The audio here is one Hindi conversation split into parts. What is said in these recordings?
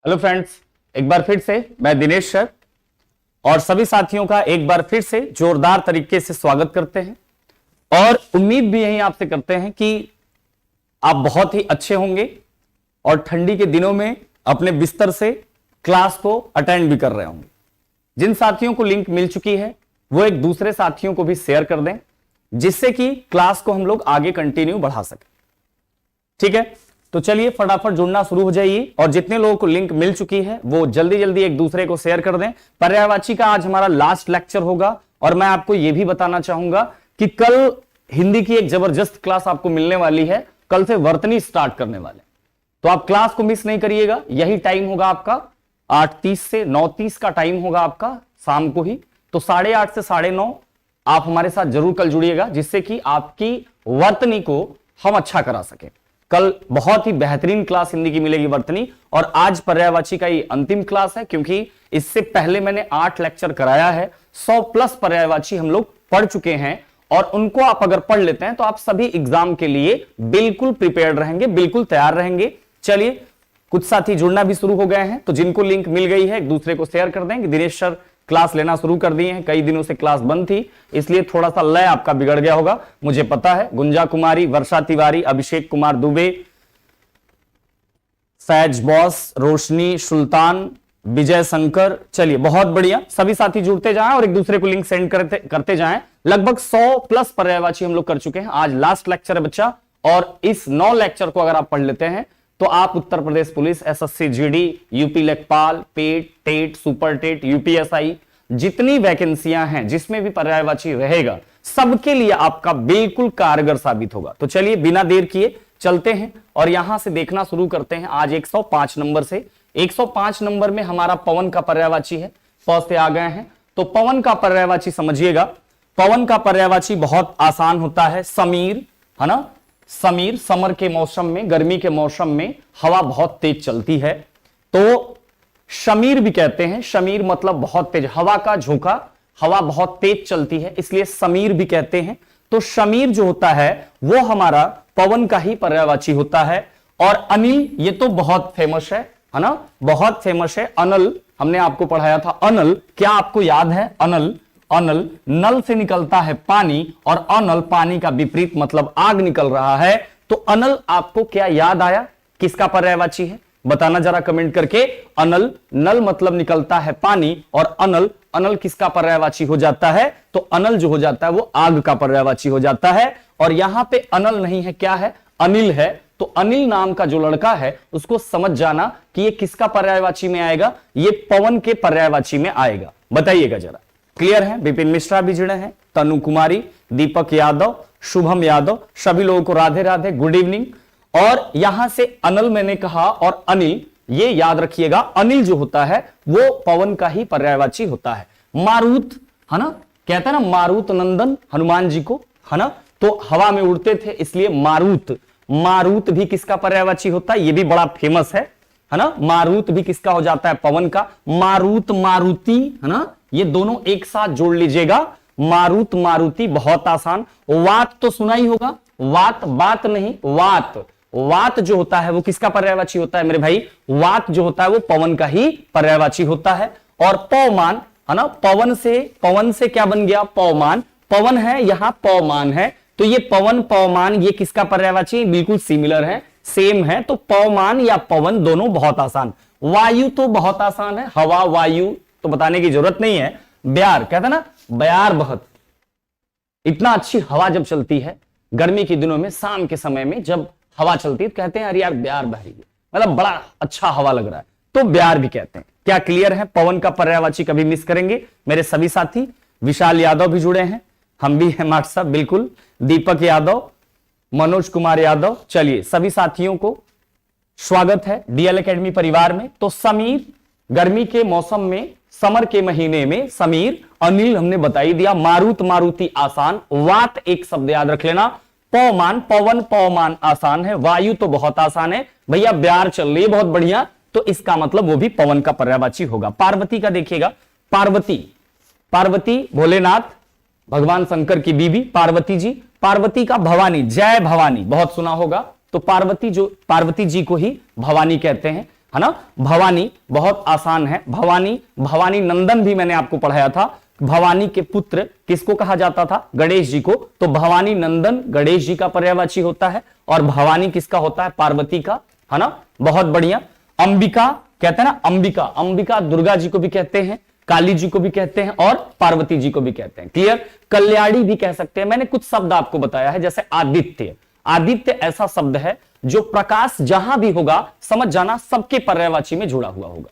हेलो फ्रेंड्स, एक बार फिर से मैं दिनेश सर और सभी साथियों का एक बार फिर से जोरदार तरीके से स्वागत करते हैं और उम्मीद भी यही आपसे करते हैं कि आप बहुत ही अच्छे होंगे और ठंडी के दिनों में अपने बिस्तर से क्लास को अटेंड भी कर रहे होंगे। जिन साथियों को लिंक मिल चुकी है वो एक दूसरे साथियों को भी शेयर कर दें जिससे कि क्लास को हम लोग आगे कंटिन्यू बढ़ा सकें। ठीक है, तो चलिए फटाफट जुड़ना शुरू हो जाइए और जितने लोगों को लिंक मिल चुकी है वो जल्दी जल्दी एक दूसरे को शेयर कर दें। पर्यायवाची का आज हमारा लास्ट लेक्चर होगा और मैं आपको यह भी बताना चाहूंगा कि कल हिंदी की एक जबरदस्त क्लास आपको मिलने वाली है। कल से वर्तनी स्टार्ट करने वाले, तो आप क्लास को मिस नहीं करिएगा। यही टाइम होगा आपका 8:30 से 9:30 का टाइम होगा आपका शाम को ही। तो 8:30 से 9:30 आप हमारे साथ जरूर कल जुड़िएगा जिससे कि आपकी वर्तनी को हम अच्छा करा सके। कल बहुत ही बेहतरीन क्लास हिंदी की मिलेगी वर्तनी, और आज पर्यायवाची का ये अंतिम क्लास है क्योंकि इससे पहले मैंने 8 लेक्चर कराया है। 100+ पर्यायवाची हम लोग पढ़ चुके हैं और उनको आप अगर पढ़ लेते हैं तो आप सभी एग्जाम के लिए बिल्कुल प्रिपेयर्ड रहेंगे, बिल्कुल तैयार रहेंगे। चलिए, कुछ साथी जुड़ना भी शुरू हो गए हैं, तो जिनको लिंक मिल गई है एक दूसरे को शेयर कर दें कि दिनेश सर क्लास लेना शुरू कर दिए हैं। कई दिनों से क्लास बंद थी इसलिए थोड़ा सा लय आपका बिगड़ गया होगा, मुझे पता है। गुंजा कुमारी, वर्षा तिवारी, अभिषेक कुमार दुबे, फैज बॉस, रोशनी सुल्तान, विजय शंकर, चलिए बहुत बढ़िया। सभी साथी जुड़ते जाएं और एक दूसरे को लिंक सेंड करते जाएं। लगभग 100+ पर्यायवाची हम लोग कर चुके हैं। आज लास्ट लेक्चर है बच्चा, और इस 9 लेक्चर को अगर आप पढ़ लेते हैं तो आप Uttar Pradesh police, SSC GD, UP लेखपाल, पेट, टेट, सुपर टेट, यूपीएसआई, जितनी वैकेंसियां हैं जिसमें भी पर्यायवाची रहेगा सबके लिए आपका बिल्कुल कारगर साबित होगा। तो चलिए बिना देर किए चलते हैं और यहां से देखना शुरू करते हैं। आज 105 नंबर से 105 नंबर में हमारा पवन का पर्यायवाची है। प से आ गए हैं तो पवन का पर्यायवाची समझिएगा। पवन का पर्यायवाची बहुत आसान होता है। समीर, है ना। समीर, समर के मौसम में, गर्मी के मौसम में हवा बहुत तेज चलती है तो शमीर भी कहते हैं। शमीर मतलब बहुत तेज, हवा का झोंका, हवा बहुत तेज चलती है इसलिए समीर भी कहते हैं। तो शमीर जो होता है वो हमारा पवन का ही पर्यायवाची होता है। और अनिल, ये तो बहुत फेमस है ना, बहुत फेमस है। अनल हमने आपको पढ़ाया था। अनल, क्या आपको याद है? अनल, अनल नल से निकलता है पानी और अनल पानी का विपरीत मतलब आग निकल रहा है। तो अनल आपको क्या याद आया? किसका पर्यायवाची है? बताना जरा कमेंट करके। अनल, नल मतलब निकलता है पानी, और अनल, अनल किसका पर्यायवाची हो जाता है? तो अनल जो हो जाता है वो आग का पर्यायवाची हो जाता है। और यहां पे अनल नहीं है, क्या है? अनिल है। तो अनिल नाम का जो लड़का है उसको समझ जाना कि ये किसका पर्यायवाची में आएगा? ये पवन के पर्यायवाची में आएगा। बताइएगा जरा, क्लियर है? विपिन मिश्रा भी जुड़े हैं, तनु कुमारी, दीपक यादव, शुभम यादव, सभी लोगों को राधे राधे, गुड इवनिंग। और यहां से अनल मैंने कहा और अनिल, ये याद रखिएगा, अनिल जो होता है वो पवन का ही पर्यायवाची होता है। मारुत, है ना, कहते हैं ना मारुत नंदन हनुमान जी को, है ना, तो हवा में उड़ते थे इसलिए मारुत। मारुत भी किसका पर्यायवाची होता है? ये भी बड़ा फेमस है ना। मारुत भी किसका हो जाता है? पवन का। मारुत, मारुति, है ना, ये दोनों एक साथ जोड़ लीजिएगा। मारुत, मारुति, बहुत आसान। वात तो सुना ही होगा। वात, बात नहीं, वात। वात जो होता है वो किसका पर्यायवाची होता है मेरे भाई? वात जो होता है वो पवन का ही पर्यायवाची होता है। और पवमान, है ना, पवन से क्या बन गया? पवमान। पवन है, यहां पवमान है, तो ये पवन, पवमान, ये किसका पर्यायवाची? बिल्कुल सिमिलर है, सेम है। तो पवमान या पवन दोनों बहुत आसान। वायु तो बहुत आसान है, हवा, वायु तो बताने की जरूरत नहीं है। ब्यार, कहते हैं ना ब्यार बहत, इतना अच्छी हवा जब चलती है गर्मी के दिनों में, शाम के समय में जब हवा चलती है तो कहते हैं अरे यार ब्यार बह रही है, मतलब बड़ा अच्छा हवा लग रहा है, तो ब्यार भी कहते हैं। क्या क्लियर है? पवन का पर्यायवाची कभी मिस करेंगे मेरे सभी साथी। विशाल यादव भी जुड़े हैं, हम भी हैं माट साहब, बिल्कुल। दीपक यादव, मनोज कुमार यादव, चलिए सभी साथियों को स्वागत है डीएल एकेडमी परिवार में। तो समीर, गर्मी के मौसम में, समर के महीने में समीर। अनिल हमने बता ही दिया। मारुत, मारुति आसान। वात एक शब्द याद रख लेना। पवमान, पवन, पवमान आसान है। वायु तो बहुत आसान है भैया, ब्यार चल रही है, बहुत बढ़िया, तो इसका मतलब वो भी पवन का पर्यायवाची होगा। पार्वती का देखिएगा। पार्वती, पार्वती भोलेनाथ, भगवान शंकर की बीबी पार्वती जी। पार्वती का भवानी, जय भवानी बहुत सुना होगा, तो पार्वती जी को ही भवानी कहते हैं। है ना। भवानी बहुत आसान है, भवानी, भवानी नंदन भी मैंने आपको पढ़ाया था। भवानी के पुत्र किसको कहा जाता था? गणेश जी को। तो भवानी नंदन गणेश जी का पर्यायवाची होता है, और भवानी किसका होता है? पार्वती का, है ना। बहुत बढ़िया। अंबिका कहते हैं ना, अंबिका, अंबिका दुर्गा जी को भी कहते हैं, काली जी को भी कहते हैं, और पार्वती जी को भी कहते हैं। क्लियर। कल्याणी भी कह सकते हैं। मैंने कुछ शब्द आपको बताया है, जैसे आदित्य। आदित्य ऐसा शब्द है जो प्रकाश जहां भी होगा, समझ जाना सबके पर्यायवाची में जुड़ा हुआ होगा।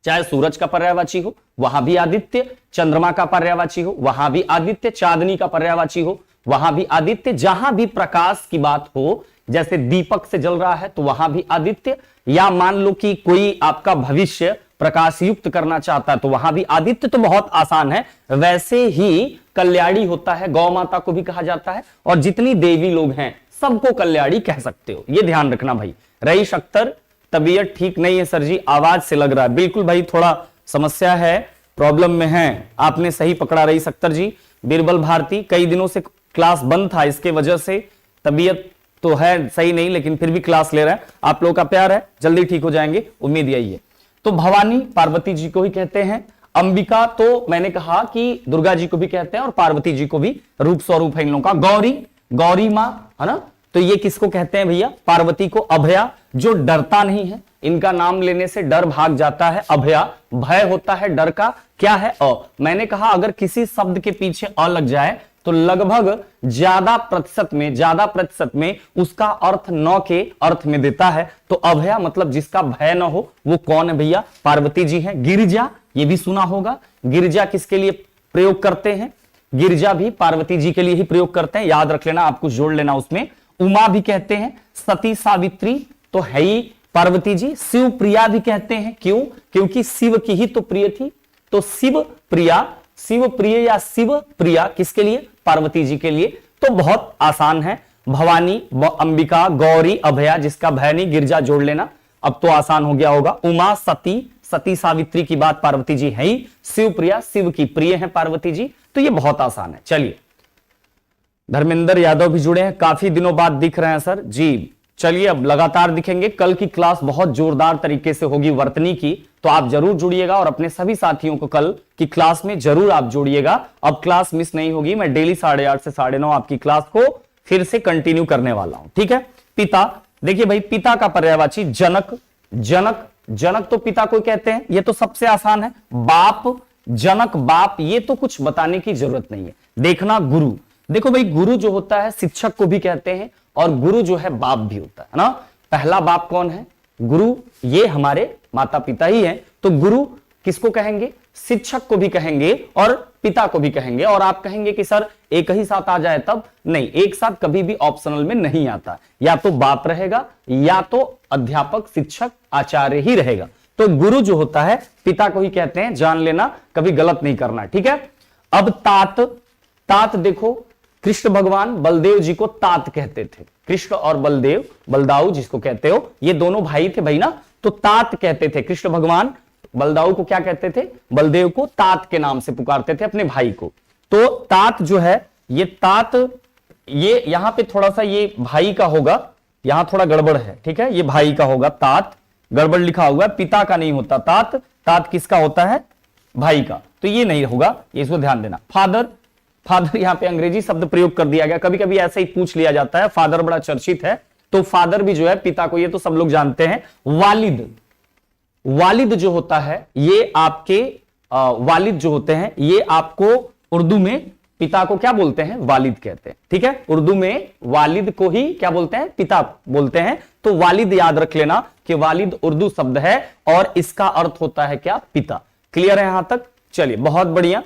चाहे सूरज का पर्यायवाची हो, वहां भी आदित्य, चंद्रमा का पर्यायवाची हो, वहां भी आदित्य, चांदनी का पर्यायवाची हो, वहां भी आदित्य। जहां भी प्रकाश की बात हो, जैसे दीपक से जल रहा है तो वहां भी आदित्य, या मान लो कि कोई आपका भविष्य प्रकाश युक्त करना चाहता है तो वहां भी आदित्य। तो बहुत आसान है। वैसे ही कल्याणी होता है, गौ माता को भी कहा जाता है, और जितनी देवी लोग हैं सबको कल्याणी कह सकते हो, ये ध्यान रखना भाई। रईस अख्तर, तबीयत ठीक नहीं है सर जी, आवाज से लग रहा है। बिल्कुल भाई, थोड़ा समस्या है, प्रॉब्लम में है। आपने सही पकड़ा रईस अख्तर जी। बीरबल भारती, कई दिनों से क्लास बंद था, इसके वजह से तबीयत तो है सही नहीं, लेकिन फिर भी क्लास ले रहे हैं। आप लोगों का प्यार है, जल्दी ठीक हो जाएंगे, उम्मीद यही है। तो भवानी पार्वती जी को ही कहते हैं। अंबिका तो मैंने कहा कि दुर्गा जी को भी कहते हैं, और पार्वती जी को भी, रूप स्वरूप है इन लोगों का। गौरी, गौरी मां, है ना। तो ये किसको कहते हैं भैया? पार्वती को। अभया, जो डरता नहीं है, इनका नाम लेने से डर भाग जाता है। अभया, भय होता है डर का, क्या है? अ। मैंने कहा अगर किसी शब्द के पीछे अ लग जाए तो लगभग ज्यादा प्रतिशत में उसका अर्थ न के अर्थ में देता है। तो अभया मतलब जिसका भय न हो, वो कौन है भैया? पार्वती जी हैं। गिरिजा, ये भी सुना होगा। गिरिजा किसके लिए प्रयोग करते हैं? गिरिजा भी पार्वती जी के लिए ही प्रयोग करते हैं, याद रख लेना, आप कुछ जोड़ लेना उसमें। उमा भी कहते हैं। सती सावित्री तो है ही पार्वती जी। शिव प्रिया भी कहते हैं, क्यों? क्योंकि शिव की ही तो प्रिय थी। तो शिव प्रिया, शिव प्रिय या शिव प्रिया किसके लिए? पार्वती जी के लिए। तो बहुत आसान है। भवानी, अंबिका, गौरी, अभया, जिसका भय नहीं, गिरजा जोड़ लेना, अब तो आसान हो गया होगा। उमा, सती, सती सावित्री की बात पार्वती जी है ही। शिव प्रिया, शिव की प्रिय है पार्वती जी। तो ये बहुत आसान है। चलिए, धर्मेंद्र यादव भी जुड़े हैं, काफी दिनों बाद दिख रहे हैं सर जी। चलिए, अब लगातार दिखेंगे। कल की क्लास बहुत जोरदार तरीके से होगी वर्तनी की, तो आप जरूर जुड़िएगा, और अपने सभी साथियों को कल की क्लास में जरूर आप जोड़िएगा। अब क्लास मिस नहीं होगी, मैं डेली 8:30 से 9:30 आपकी क्लास को फिर से कंटिन्यू करने वाला हूं, ठीक है। पिता, देखिए भाई, पिता का पर्यायवाची जनक, जनक, जनक तो पिता को कहते हैं, ये तो सबसे आसान है। बाप, जनक, बाप, ये तो कुछ बताने की जरूरत नहीं है। देखना, गुरु, देखो भाई, गुरु जो होता है शिक्षक को भी कहते हैं, और गुरु जो है बाप भी होता है ना। पहला बाप कौन है? गुरु, ये हमारे माता पिता ही हैं। तो गुरु किसको कहेंगे? शिक्षक को भी कहेंगे और पिता को भी कहेंगे। और आप कहेंगे कि सर एक ही साथ आ जाए तब, नहीं, एक साथ कभी भी ऑप्शनल में नहीं आता, या तो बाप रहेगा या तो अध्यापक, शिक्षक, आचार्य ही रहेगा। तो गुरु जो होता है पिता को ही कहते हैं, जान लेना, कभी गलत नहीं करना, ठीक है। अब तात, तात देखो, कृष्ण भगवान बलदेव जी को तात कहते थे। कृष्ण और बलदेव, बलदाऊ जिसको कहते हो, ये दोनों भाई थे भाई ना, तो तात कहते थे। कृष्ण भगवान बलदाऊ को क्या कहते थे? बलदेव को तात के नाम से पुकारते थे अपने भाई को। तो तात जो है, ये तात, ये यहां पे थोड़ा सा ये भाई का होगा, यहां थोड़ा गड़बड़ है, ठीक है, ये भाई का होगा, तात गड़बड़ लिखा हुआ है, पिता का नहीं होता तात, तात किसका होता है? भाई का, तो ये नहीं होगा, ये इसको ध्यान देना। फादर, फादर यहां पे अंग्रेजी शब्द प्रयोग कर दिया गया, कभी कभी ऐसे ही पूछ लिया जाता है, फादर बड़ा चर्चित है, तो फादर भी जो है पिता को, ये तो सब लोग जानते हैं। वालिद, वालिद जो होता है ये आपके वालिद जो होते हैं ये आपको उर्दू में पिता को क्या बोलते हैं? वालिद कहते हैं, ठीक है। उर्दू में वालिद को ही क्या बोलते हैं? पिता बोलते हैं। तो वालिद याद रख लेना कि वालिद उर्दू शब्द है और इसका अर्थ होता है क्या? पिता। क्लियर है यहां तक? चलिए, बहुत बढ़िया।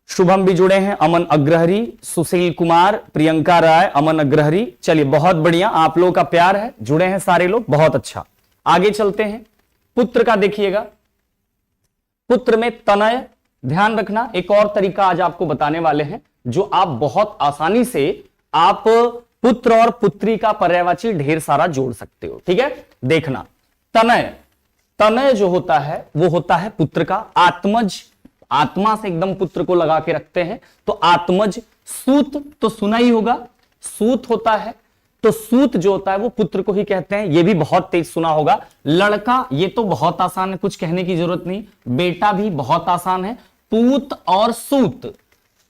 शुभम भी जुड़े हैं, अमन अग्रहरी, सुशील कुमार, प्रियंका राय, अमन अग्रहरी। चलिए, बहुत बढ़िया, आप लोगों का प्यार है, जुड़े हैं सारे लोग, बहुत अच्छा। आगे चलते हैं। पुत्र का देखिएगा, पुत्र में तनय, ध्यान रखना, एक और तरीका आज आपको बताने वाले हैं जो आप बहुत आसानी से आप पुत्र और पुत्री का पर्यायवाची ढेर सारा जोड़ सकते हो, ठीक है। देखना, तनय, तनय जो होता है वो होता है पुत्र का। आत्मज, आत्मा से एकदम पुत्र को लगा के रखते हैं, तो आत्मज। सूत तो सुना ही होगा, सूत होता है तो सूत जो होता है वो पुत्र को ही कहते हैं, ये भी बहुत तेज सुना होगा। लड़का, ये तो बहुत आसान है, कुछ कहने की जरूरत नहीं। बेटा भी बहुत आसान है। पूत और सूत,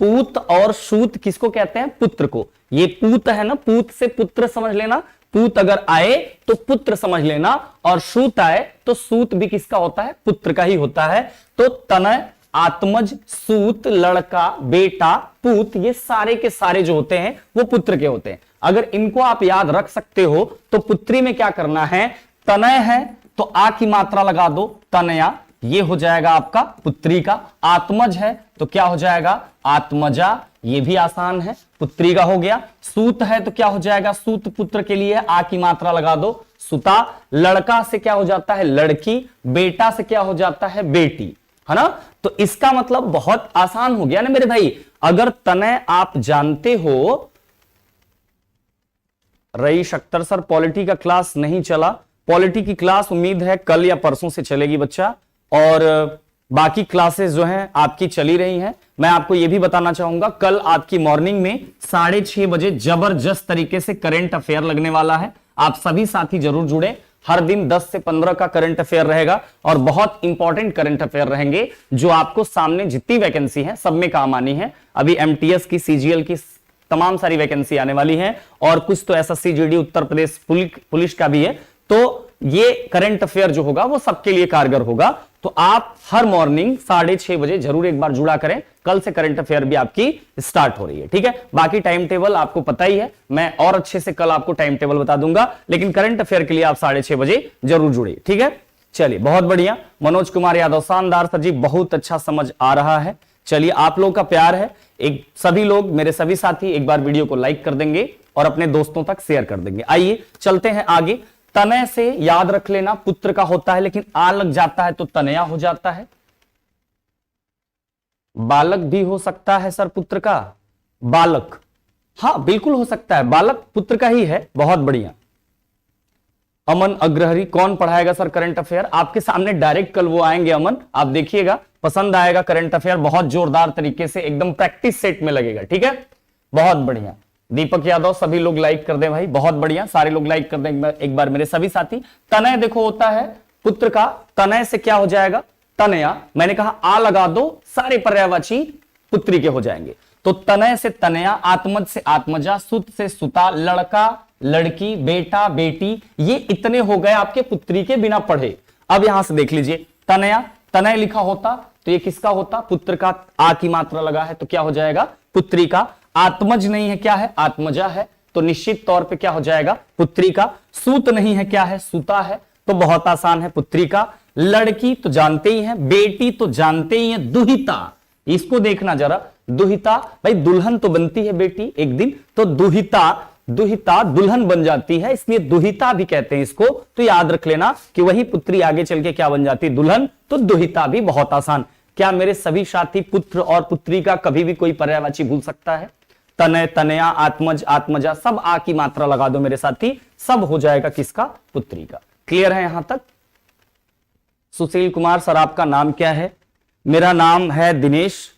पूत और सूत किसको कहते हैं? पुत्र को। ये पूत है ना, पूत से पुत्र समझ लेना, पूत अगर आए तो पुत्र समझ लेना, और सूत आए तो सूत भी किसका होता है? पुत्र का ही होता है। तो तनय, आत्मज, सूत, लड़का, बेटा, पूत, ये सारे के सारे जो होते हैं वो पुत्र के होते हैं। अगर इनको आप याद रख सकते हो तो पुत्री में क्या करना है? तनय है तो आ की मात्रा लगा दो, तनया, ये हो जाएगा आपका पुत्री का। आत्मज है तो क्या हो जाएगा? आत्मजा, ये भी आसान है, पुत्री का हो गया। सूत है तो क्या हो जाएगा? सूत पुत्र के लिए आ की मात्रा लगा दो, सुता। लड़का से क्या हो जाता है? लड़की। बेटा से क्या हो जाता है? बेटी, है ना। तो इसका मतलब बहुत आसान हो गया ना मेरे भाई। अगर तनय आप जानते हो, रईस अख्तर सर पॉलिटी का क्लास नहीं चला, पॉलिटी की क्लास उम्मीद है कल या परसों से चलेगी बच्चा, और बाकी क्लासेस जो हैं आपकी चली रही हैं। मैं आपको यह भी बताना चाहूंगा, कल आपकी मॉर्निंग में 6:30 बजे जबरदस्त तरीके से करंट अफेयर लगने वाला है। आप सभी साथी जरूर जुड़े। हर दिन 10 से 15 का करंट अफेयर रहेगा, और बहुत इंपॉर्टेंट करंट अफेयर रहेंगे जो आपको सामने जितनी वैकेंसी है सब में काम आनी है। अभी एमटीएस की, सीजीएल की तमाम सारी वैकेंसी आने वाली है, और कुछ तो SSC GD Uttar Pradesh police का भी है। तो ये करंट अफेयर जो होगा वो सबके लिए कारगर होगा। तो आप हर मॉर्निंग 6:30 बजे जरूर एक बार जुड़ा करें। कल से करंट अफेयर भी आपकी स्टार्ट हो रही है, ठीक है। बाकी टाइम टेबल आपको पता ही है, मैं और अच्छे से कल आपको टाइम टेबल बता दूंगा, लेकिन करंट अफेयर के लिए आप 6:30 बजे जरूर जुड़े, ठीक है। चलिए, बहुत बढ़िया। मनोज कुमार यादव, शानदार सर जी, बहुत अच्छा समझ आ रहा है। चलिए, आप लोग का प्यार है, एक सभी लोग, मेरे सभी साथी एक बार वीडियो को लाइक कर देंगे और अपने दोस्तों तक शेयर कर देंगे। आइए चलते हैं आगे। तनय से याद रख लेना पुत्र का होता है, लेकिन आ लग जाता है तो तनया हो जाता है। बालक भी हो सकता है सर पुत्र का, बालक, हाँ बिल्कुल हो सकता है, बालक पुत्र का ही है। बहुत बढ़िया। अमन अग्रहरी, कौन पढ़ाएगा सर करंट अफेयर? आपके सामने डायरेक्ट कल वो आएंगे अमन, आप देखिएगा, पसंद आएगा करंट अफेयर, बहुत जोरदार तरीके से एकदम प्रैक्टिस सेट में लगेगा, ठीक है। बहुत बढ़िया। दीपक यादव, सभी लोग लाइक कर दें भाई, बहुत बढ़िया, सारे लोग लाइक कर दें एक बार मेरे सभी साथी। तनय देखो होता है पुत्र का, तनय से क्या हो जाएगा? तनया। मैंने कहा आ लगा दो, सारे पर्यायवाची पुत्री के हो जाएंगे। तो तनय से तनया, आत्मज से आत्मजा, सुत से सुता, लड़का, लड़की, बेटा, बेटी, ये इतने हो गए आपके पुत्री के बिना पढ़े। अब यहां से देख लीजिए, तनया, तनय लिखा होता तो ये किसका होता? पुत्र का। आ की मात्रा लगा है तो क्या हो जाएगा? पुत्री का। आत्मज नहीं है, क्या है? आत्मजा है, तो निश्चित तौर पे क्या हो जाएगा? पुत्री का। सूत नहीं है, क्या है? सूता है, तो बहुत आसान है, पुत्री का। लड़की तो जानते ही हैं, बेटी तो जानते ही हैं, दुहिता, इसको देखना जरा, दुहिता, भाई दुल्हन तो बनती है बेटी एक दिन, तो दुहिता, दुहिता दुल्हन बन जाती है, इसलिए दुहिता भी कहते हैं इसको। तो याद रख लेना कि वही पुत्री आगे चल के क्या बन जाती है? दुल्हन, तो दुहिता भी बहुत आसान। क्या मेरे सभी साथी पुत्र और पुत्री का कभी भी कोई पर्यायवाची भूल सकता है? तनय, तनया, आत्मज, आत्मजा, सब आ की मात्रा लगा दो मेरे साथी, सब हो जाएगा किसका? पुत्री का। क्लियर है यहां तक? सुशील कुमार सर, आपका नाम क्या है? मेरा नाम है दिनेश,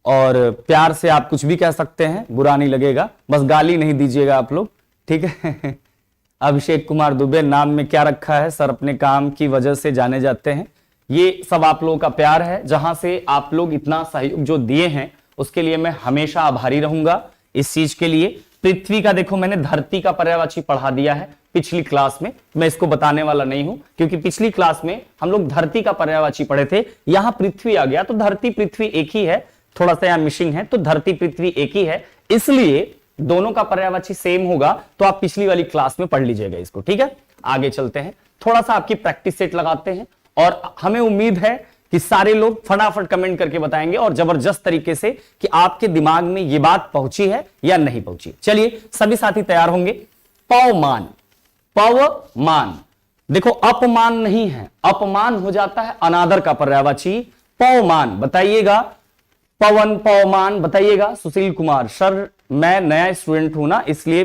और प्यार से आप कुछ भी कह सकते हैं, बुरा नहीं लगेगा, बस गाली नहीं दीजिएगा आप लोग, ठीक है। अभिषेक कुमार दुबे, नाम में क्या रखा है सर? अपने काम की वजह से जाने जाते हैं। ये सब आप लोगों का प्यार है, जहां से आप लोग इतना सहयोग जो दिए हैं उसके लिए मैं हमेशा आभारी रहूंगा इस चीज के लिए। पृथ्वी का देखो, मैंने धरती का पर्यायवाची पढ़ा दिया है पिछली क्लास में, मैं इसको बताने वाला नहीं हूं, क्योंकि पिछली क्लास में हम लोग धरती का पर्यायवाची पढ़े थे। यहां पृथ्वी आ गया, तो धरती पृथ्वी एक ही है, थोड़ा सा यहां मिशिंग है, तो धरती पृथ्वी एक ही है, इसलिए दोनों का पर्यायवाची सेम होगा। तो आप पिछली वाली क्लास में पढ़ लीजिएगा इसको, ठीक है। आगे चलते हैं, थोड़ा सा आपकी प्रैक्टिस सेट लगाते हैं, और हमें उम्मीद है कि सारे लोग फटाफट कमेंट करके बताएंगे और जबरदस्त तरीके से कि आपके दिमाग में ये बात पहुंची है या नहीं पहुंची। चलिए, सभी साथी तैयार होंगे। पवमान, पवमान, देखो अपमान नहीं है, अपमान हो जाता है अनादर का पर्यायवाची। पवमान बताइएगा, पवन, पवमान बताइएगा। सुशील कुमार, सर मैं नया स्टूडेंट हूं ना, इसलिए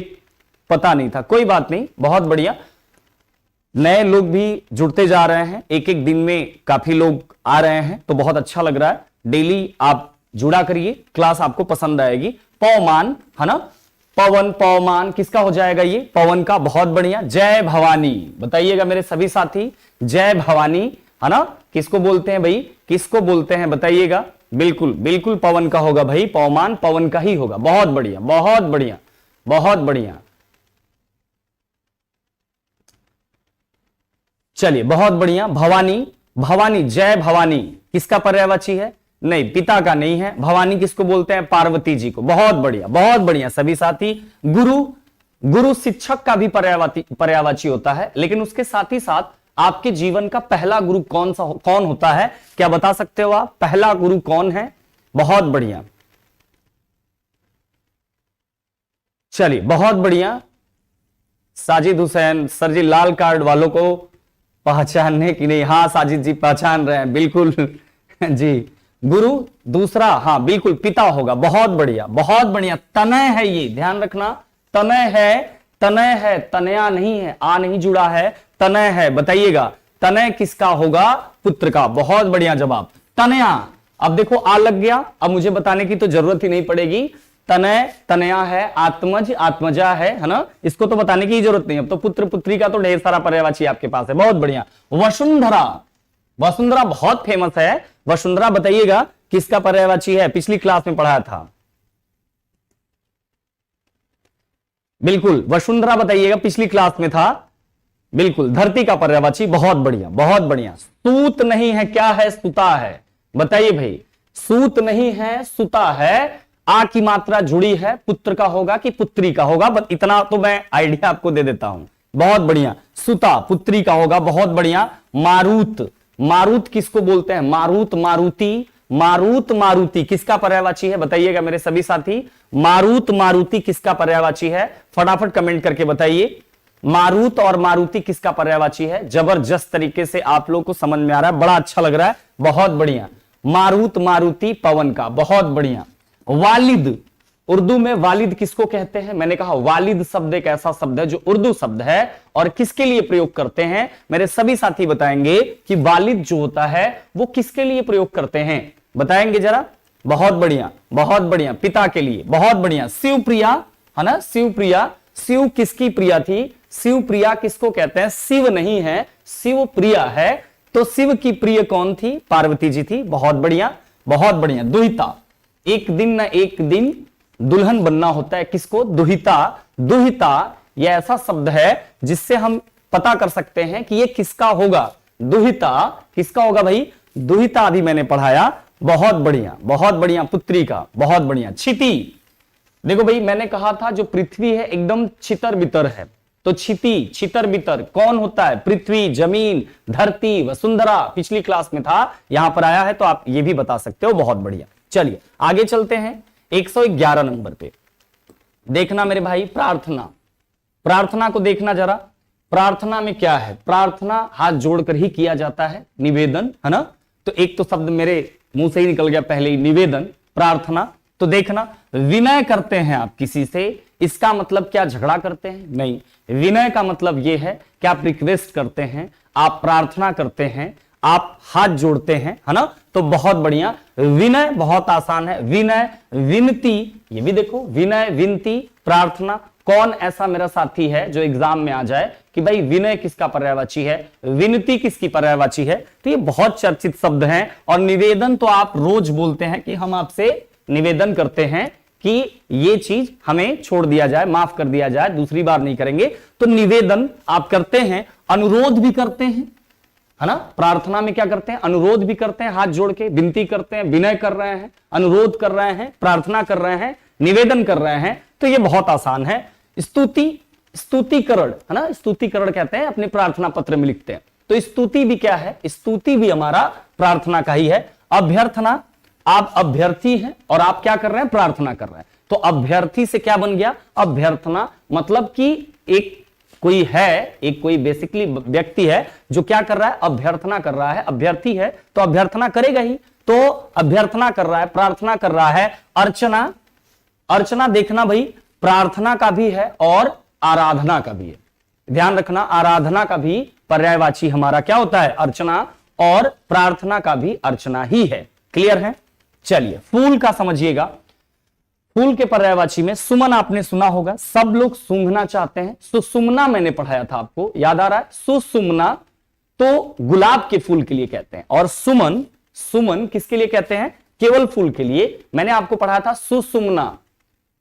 पता नहीं था। कोई बात नहीं, बहुत बढ़िया, नए लोग भी जुड़ते जा रहे हैं, एक एक दिन में काफी लोग आ रहे हैं, तो बहुत अच्छा लग रहा है। डेली आप जुड़ा करिए, क्लास आपको पसंद आएगी। पवमान, है ना, पवन, पवमान किसका हो जाएगा? ये पवन का। बहुत बढ़िया। जय भवानी बताइएगा मेरे सभी साथी, जय भवानी है ना, किसको बोलते हैं भाई, किसको बोलते हैं बताइएगा। बिल्कुल बिल्कुल पवन का होगा भाई, पवमान पवन का ही होगा। बहुत बढ़िया बहुत बढ़िया बहुत बढ़िया। चलिए बहुत बढ़िया। भवानी, भवानी, जय भवानी किसका पर्यायवाची है? नहीं, पिता का नहीं है। भवानी किसको बोलते हैं? पार्वती जी को। बहुत बढ़िया बहुत बढ़िया सभी साथी। गुरु, गुरु शिक्षक का भी पर्यायवाची होता है, लेकिन उसके साथ ही साथ आपके जीवन का पहला गुरु कौन होता है? क्या बता सकते हो आप? पहला गुरु कौन है? बहुत बढ़िया। चलिए बहुत बढ़िया। साजिद हुसैन सर जी, लाल कार्ड वालों को पहचानने की नहीं? हाँ साजिद जी पहचान रहे हैं, बिल्कुल जी। गुरु दूसरा, हाँ बिल्कुल पिता होगा। बहुत बढ़िया बहुत बढ़िया। तनय है, ये ध्यान रखना, तनय है, तनय है, तनया नहीं है, आ नहीं जुड़ा है, तनय है। बताइएगा तनय किसका होगा? पुत्र का। बहुत बढ़िया जवाब, तनया। अब देखो आ लग गया, अब मुझे बताने की तो जरूरत ही नहीं पड़ेगी। तनय, तनया है, आत्मज, आत्मजा है ना, इसको तो बताने की जरूरत नहीं। अब तो पुत्र पुत्री का तो ढेर सारा पर्यायवाची आपके पास है। बहुत बढ़िया। वसुंधरा, वसुंधरा बहुत फेमस है। वसुंधरा बताइएगा किसका पर्यायवाची है? पिछली क्लास में पढ़ाया था। बिल्कुल वसुंधरा बताइएगा, पिछली क्लास में था। बिल्कुल धरती का पर्यायवाची। बहुत बढ़िया बहुत बढ़िया। सूत नहीं है, क्या है? सुता है। बताइए भाई, सूत नहीं है, सुता है। आ की मात्रा जुड़ी है, पुत्र का होगा कि पुत्री का होगा? इतना तो मैं आइडिया आपको दे देता हूं। बहुत बढ़िया, सुता पुत्री का होगा। बहुत बढ़िया। मारुत, मारुत किसको बोलते हैं? मारुत, मारुति, मारुत, मारुति किसका पर्यायवाची है? बताइएगा मेरे सभी साथी, मारुत, मारुति किसका पर्यायवाची है? फटाफट कमेंट करके बताइए। मारुत और मारुति किसका पर्यायवाची है? जबरदस्त तरीके से आप लोग को समझ में आ रहा है, बड़ा अच्छा लग रहा है। बहुत बढ़िया। मारुत, मारुति पवन का। बहुत बढ़िया। वालिद, उर्दू में वालिद किसको कहते हैं? मैंने कहा वालिद शब्द एक ऐसा शब्द है जो उर्दू शब्द है, और किसके लिए प्रयोग करते हैं? मेरे सभी साथी बताएंगे कि वालिद जो होता है वो किसके लिए प्रयोग करते हैं, बताएंगे जरा। बहुत बढ़िया बहुत बढ़िया। पिता के लिए। बहुत बढ़िया। शिवप्रिया है ना, शिवप्रिया। शिव किसकी प्रिया थी? शिवप्रिया किसको कहते हैं? शिव नहीं है, शिव प्रिया है। तो शिव की प्रिय कौन थी? पार्वती जी थी। बहुत बढ़िया बहुत बढ़िया। दुहिता, एक दिन न एक दिन दुल्हन बनना होता है। किसको? दुहिता। दुहिता यह ऐसा शब्द है जिससे हम पता कर सकते हैं कि यह किसका होगा। दुहिता किसका होगा भाई? दुहिता अभी मैंने पढ़ाया। बहुत बढ़िया बहुत बढ़िया। पुत्री का। बहुत बढ़िया। क्षिति, देखो भाई मैंने कहा था जो पृथ्वी है एकदम छितर बितर है, तो क्षिति, छितर बितर कौन होता है? पृथ्वी, जमीन, धरती, वसुंधरा। पिछली क्लास में था, यहां पर आया है तो आप ये भी बता सकते हो। बहुत बढ़िया। चलिए आगे चलते हैं 111 नंबर पे। देखना मेरे भाई, प्रार्थना। प्रार्थना को देखना जरा। प्रार्थना में क्या है? प्रार्थना हाथ जोड़कर ही किया जाता है, निवेदन है ना। तो एक तो शब्द मेरे मुंह से ही निकल गया पहले ही, निवेदन, प्रार्थना। तो देखना, विनय करते हैं आप किसी से, इसका मतलब क्या झगड़ा करते हैं? नहीं। विनय का मतलब यह है कि आप रिक्वेस्ट करते हैं, आप प्रार्थना करते हैं, आप हाथ जोड़ते हैं, है ना। तो बहुत बढ़िया। विनय बहुत आसान है। विनय, विनती, ये भी देखो, विनय, विनती, प्रार्थना। कौन ऐसा मेरा साथी है जो एग्जाम में आ जाए कि भाई विनय किसका पर्यायवाची है, विनती किसकी पर्यायवाची है? तो ये बहुत चर्चित शब्द हैं। और निवेदन तो आप रोज बोलते हैं कि हम आपसे निवेदन करते हैं कि ये चीज हमें छोड़ दिया जाए, माफ कर दिया जाए, दूसरी बार नहीं करेंगे। तो निवेदन आप करते हैं, अनुरोध भी करते हैं, है ना। प्रार्थना में क्या करते हैं? अनुरोध भी करते हैं, हाथ जोड़ के विनती करते हैं, विनय कर रहे हैं, अनुरोध कर रहे हैं, प्रार्थना कर रहे हैं, निवेदन कर रहे हैं। तो ये बहुत आसान है। स्तुति, स्तुतिकरण है ना, स्तुतिकरण कहते हैं, अपने प्रार्थना पत्र में लिखते हैं। तो स्तुति भी क्या है? स्तुति भी हमारा प्रार्थना का ही है। अभ्यर्थना, आप अभ्यर्थी हैं और आप क्या कर रहे हैं? प्रार्थना कर रहे हैं। तो अभ्यर्थी से क्या बन गया? अभ्यर्थना। मतलब कि एक कोई है, एक कोई बेसिकली व्यक्ति है जो क्या कर रहा है? अभ्यर्थना कर रहा है। अभ्यर्थी है तो अभ्यर्थना करेगा ही। तो अभ्यर्थना कर रहा है, प्रार्थना कर रहा है। अर्चना, अर्चना देखना भाई, प्रार्थना का भी है और आराधना का भी है। ध्यान रखना, आराधना का भी पर्यायवाची हमारा क्या होता है? अर्चना। और प्रार्थना का भी अर्चना ही है। क्लियर है? चलिए फूल का समझिएगा। फूल के पर्यायवाची में सुमन आपने सुना होगा, सब लोग सूंघना चाहते हैं। सुसुमना मैंने पढ़ाया था आपको, याद आ रहा है? सुसुमना तो गुलाब के फूल के लिए कहते हैं, और सुमन, सुमन किसके लिए कहते हैं? केवल फूल के लिए। मैंने आपको पढ़ाया था सुसुमना,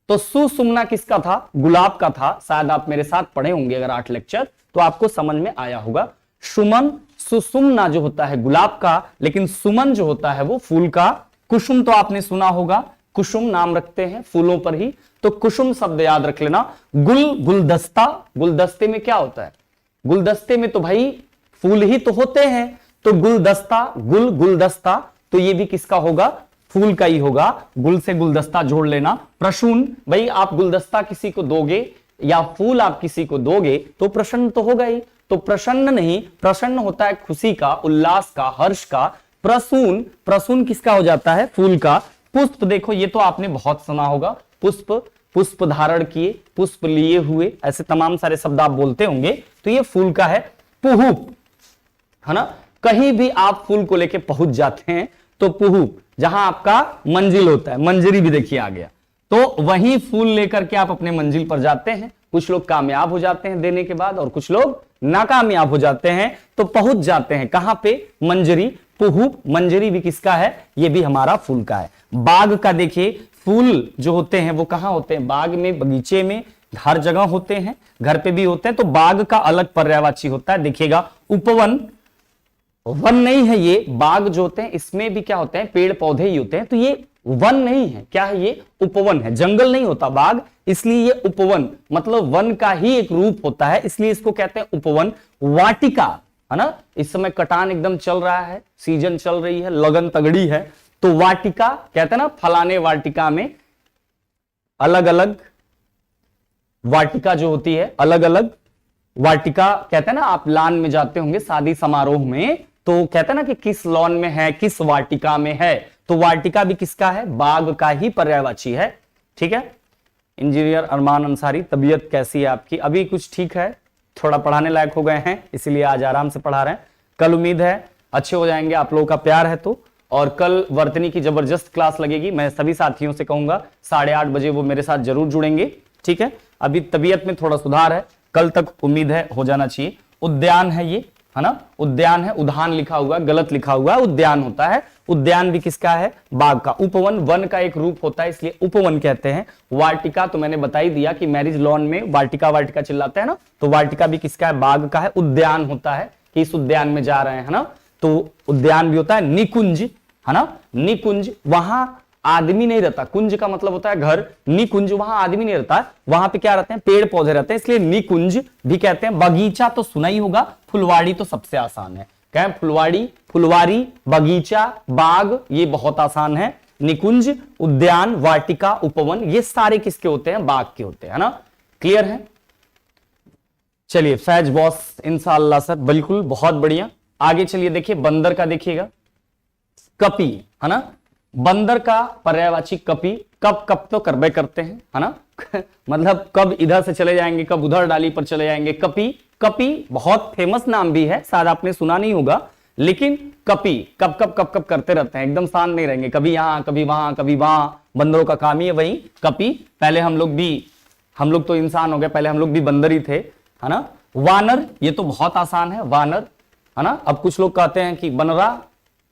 तो सुसुमना किसका था? गुलाब का था। शायद आप मेरे साथ पढ़े होंगे अगर 8 लेक्चर, तो आपको समझ में आया होगा। सुमन, सुसुमना जो होता है गुलाब का, लेकिन सुमन जो होता है वो फूल का। कुसुम तो आपने सुना होगा, कुसुम नाम रखते हैं फूलों पर ही, तो कुसुम शब्द याद रख लेना। गुल, गुलदस्ता, गुलदस्ते में क्या होता है? गुलदस्ते में तो भाई फूल ही तो होते हैं, तो गुलदस्ता, गुल, गुलदस्ता, तो ये भी किसका होगा? फूल का ही होगा। गुल से गुलदस्ता जोड़ लेना। प्रसून, भाई आप गुलदस्ता किसी को दोगे या फूल आप किसी को दोगे तो प्रसन्न तो होगा ही, तो प्रसन्न नहीं, प्रसन्न होता है खुशी का, उल्लास का, हर्ष का। प्रसून, प्रसून किसका हो जाता है? फूल का। पुष्प, देखो ये तो आपने बहुत सुना होगा, पुष्प, पुष्प धारण किए, पुष्प लिए हुए, ऐसे तमाम सारे शब्द आप बोलते होंगे, तो ये फूल का है। पुहुप, है ना, कहीं भी आप फूल को लेके पहुंच जाते हैं तो पुहुप, जहां आपका मंजिल होता है, मंजरी भी देखिए आ गया, तो वहीं फूल लेकर के आप अपने मंजिल पर जाते हैं। कुछ लोग कामयाब हो जाते हैं देने के बाद, और कुछ लोग नाकामयाब हो जाते हैं, तो पहुंच जाते हैं कहां पे? मंजरी। पुहुप, मंजरी भी किसका है? ये भी हमारा फूल का है। बाग का देखिए, फूल जो होते हैं वो कहां होते हैं? बाग में, बगीचे में, हर जगह होते हैं, घर पे भी होते हैं, तो बाग का अलग पर्यायवाची होता है। देखिएगा, उपवन, वन नहीं है ये, बाग जो होते हैं इसमें भी क्या होते हैं? पेड़ पौधे ही होते हैं, तो ये वन नहीं है, क्या है ये? उपवन है। जंगल नहीं होता बाग, इसलिए ये उपवन, मतलब वन का ही एक रूप होता है, इसलिए इसको कहते हैं उपवन। वाटिका, है ना, इस समय कटान एकदम चल रहा है, सीजन चल रही है, लगन तगड़ी है, तो वाटिका कहते हैं ना, फलाने वाटिका में अलग अलग वाटिका जो होती है, अलग अलग वाटिका कहते हैं ना। आप लॉन में जाते होंगे शादी समारोह में, तो कहते हैं ना कि किस लॉन में है, किस वाटिका में है, तो वाटिका भी किसका है? बाग का ही पर्यायवाची है। ठीक है। इंजीनियर अरमान अंसारी, तबीयत कैसी है आपकी? अभी कुछ ठीक है, थोड़ा पढ़ाने लायक हो गए हैं, इसीलिए आज आराम से पढ़ा रहे हैं। कल उम्मीद है अच्छे हो जाएंगे, आप लोगों का प्यार है तो। और कल वर्तनी की जबरदस्त क्लास लगेगी, मैं सभी साथियों से कहूंगा 8:30 बजे वो मेरे साथ जरूर जुड़ेंगे। ठीक है, अभी तबीयत में थोड़ा सुधार है, कल तक उम्मीद है हो जाना चाहिए। उद्यान है ये, है ना, उद्यान है, उद्यान लिखा हुआ, गलत लिखा हुआ है, उद्यान होता है। उद्यान भी किसका है? बाग का। उपवन, वन का एक रूप होता है, इसलिए उपवन कहते हैं। वाटिका तो मैंने बता ही दिया कि मैरिज लॉन में वाटिका वाटिका चिल्लाते हैं ना, तो वाटिका भी किसका है? बाग का है। उद्यान होता है कि इस उद्यान में जा रहे हैं, है ना, तो उद्यान भी होता है। निकुंज, है ना, निकुंज, वहां आदमी नहीं रहता, कुंज का मतलब होता है घर, निकुंज वहां आदमी नहीं रहता, वहां पे क्या रहते हैं? पेड़ पौधे रहते हैं, इसलिए निकुंज भी कहते हैं। बगीचा तो सुना ही होगा, फुलवाड़ी तो सबसे आसान है, क्या है? फुलवाड़ी, फुलवारी, बगीचा, बाग, ये बहुत आसान है। निकुंज, उद्यान, वाटिका, उपवन, ये सारे किसके होते हैं? बाग के होते हैं, है ना। क्लियर है? चलिए फैज बॉस, इंशाअल्लाह सर, बिल्कुल, बहुत बढ़िया। आगे चलिए, देखिए बंदर का, देखिएगा कपी, है ना, बंदर का पर्यायवाची कपी। कब कब तो करबे करते हैं, है ना मतलब कब इधर से चले जाएंगे, कब उधर डाली पर चले जाएंगे। कपी, कपी बहुत फेमस नाम भी है, शायद आपने सुना नहीं होगा, लेकिन कपी कब कब कब कब करते रहते हैं, एकदम शांत नहीं रहेंगे, कभी यहां कभी वहां कभी वहां, बंदरों का काम ही है वही कपी। पहले हम लोग तो इंसान हो गए, पहले हम लोग भी बंदर ही थे, है ना। वानर, ये तो बहुत आसान है, वानर, है ना। अब कुछ लोग कहते हैं कि बनरा,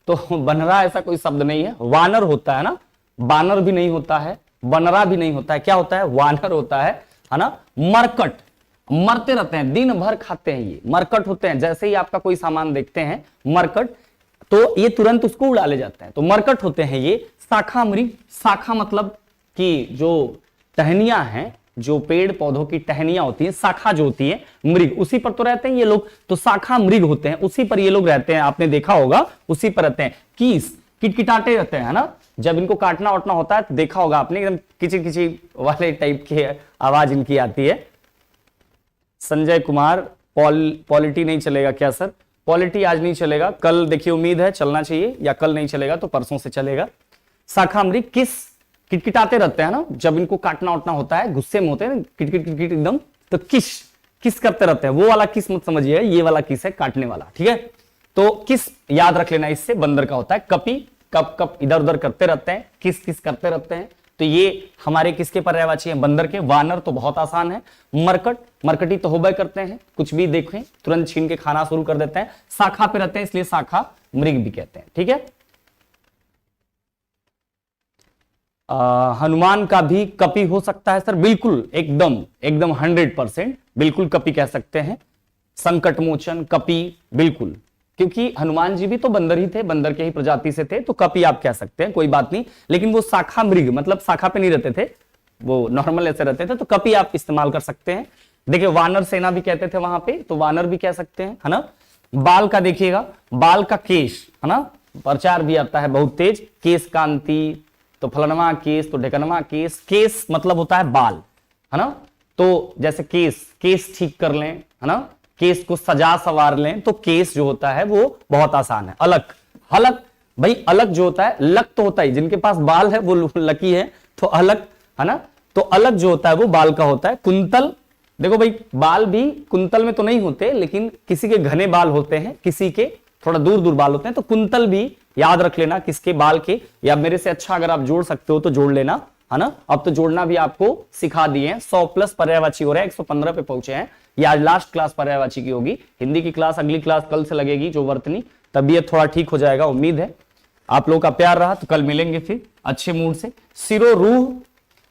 तो बनरा ऐसा कोई शब्द नहीं है, वानर होता है ना, बानर भी नहीं होता है, बनरा भी नहीं होता है, क्या होता है? वानर होता है ना। मरकट, मरते रहते हैं, दिन भर खाते हैं, ये मरकट होते हैं। जैसे ही आपका कोई सामान देखते हैं मरकट, तो ये तुरंत उसको उड़ा ले जाते हैं, तो मरकट होते हैं ये। शाखा मृग, शाखा मतलब कि जो टहनियां हैं, जो पेड़ पौधों की टहनियां होती हैं, शाखा जो होती है, मृग, उसी पर तो रहते हैं ये लोग, तो शाखा मृग होते हैं, उसी पर ये लोग रहते हैं, आपने देखा होगा, उसी पर रहते हैं। कीस, किटकिटाते रहते हैं, है ना, जब इनको काटना वाटना होता है तो देखा होगा आपने, एकदम किची किची वाले टाइप की आवाज इनकी आती है। संजय कुमार, पॉलिटी नहीं चलेगा क्या सर? पॉलिटी आज नहीं चलेगा, कल देखिए उम्मीद है चलना चाहिए, या कल नहीं चलेगा तो परसों से चलेगा। शाखा मृग, किस, किटकिटाते रहते हैं ना, जब इनको काटना उटना होता है, गुस्से में होते हैं, किटकिट किटकिट एकदम, तो किस करते रहते हैं, वो वाला किस मत समझिए, ये वाला किस है, काटने वाला, ठीक है। तो किस याद रख लेना, इससे बंदर का होता है। कपी, कब कब इधर उधर करते रहते हैं, किस किस करते रहते हैं, तो ये हमारे किसके पर्यायवाची है? बंदर के। वानर तो बहुत आसान है। मरकट, मरकटी तो होबे करते हैं, कुछ भी देखें तुरंत छीन के खाना शुरू कर देते हैं। शाखा पे रहते हैं इसलिए शाखा मृग भी कहते हैं। ठीक है। हनुमान का भी कपि हो सकता है सर? बिल्कुल, एकदम एकदम 100% बिल्कुल कपि कह सकते हैं। संकट मोचन, कपि, बिल्कुल, क्योंकि हनुमान जी भी तो बंदर ही थे, बंदर के ही प्रजाति से थे, तो कपि आप कह सकते हैं, कोई बात नहीं। लेकिन वो शाखा मृग, मतलब शाखा पे नहीं रहते थे, वो नॉर्मल ऐसे रहते थे, तो कपि आप इस्तेमाल कर सकते हैं। देखिए वानर सेना भी कहते थे वहां पे, तो वानर भी कह सकते हैं, है ना। बाल का देखिएगा, बाल का केश, है ना, प्रचार भी आता है बहुत तेज। केश कांति, तो फलनवा केस, तो ढेकनवा केस। केस मतलब होता है बाल, है ना। तो जैसे केस ठीक कर लें, है ना, केस को सजा सवार लें, तो केस जो होता है वो बहुत आसान है। अलग, हलक, भाई अलग जो होता है, लक तो होता है, जिनके पास बाल है वो लकी है, तो अलग, है ना। तो अलग जो होता है वो बाल का होता है। कुंतल, देखो भाई बाल भी कुंतल में तो नहीं होते, लेकिन किसी के घने बाल होते हैं, किसी के थोड़ा दूर दूर बाल होते हैं, तो कुंतल भी याद रख लेना किसके बाल के, या मेरे से अच्छा अगर आप जोड़ सकते हो तो जोड़ लेना, है ना। अब तो जोड़ना भी आपको सिखा दिए हैं। 100+ पर्यायवाची हो रहा है, 115 पे पहुंचे हैं। ये आज लास्ट क्लास पर्यायवाची की होगी। हिंदी की क्लास अगली क्लास कल से लगेगी, जो वर्तनी, तबीयत थोड़ा ठीक हो जाएगा, उम्मीद है। आप लोगों का प्यार रहा तो कल मिलेंगे फिर अच्छे मूड से। सिरो रूह,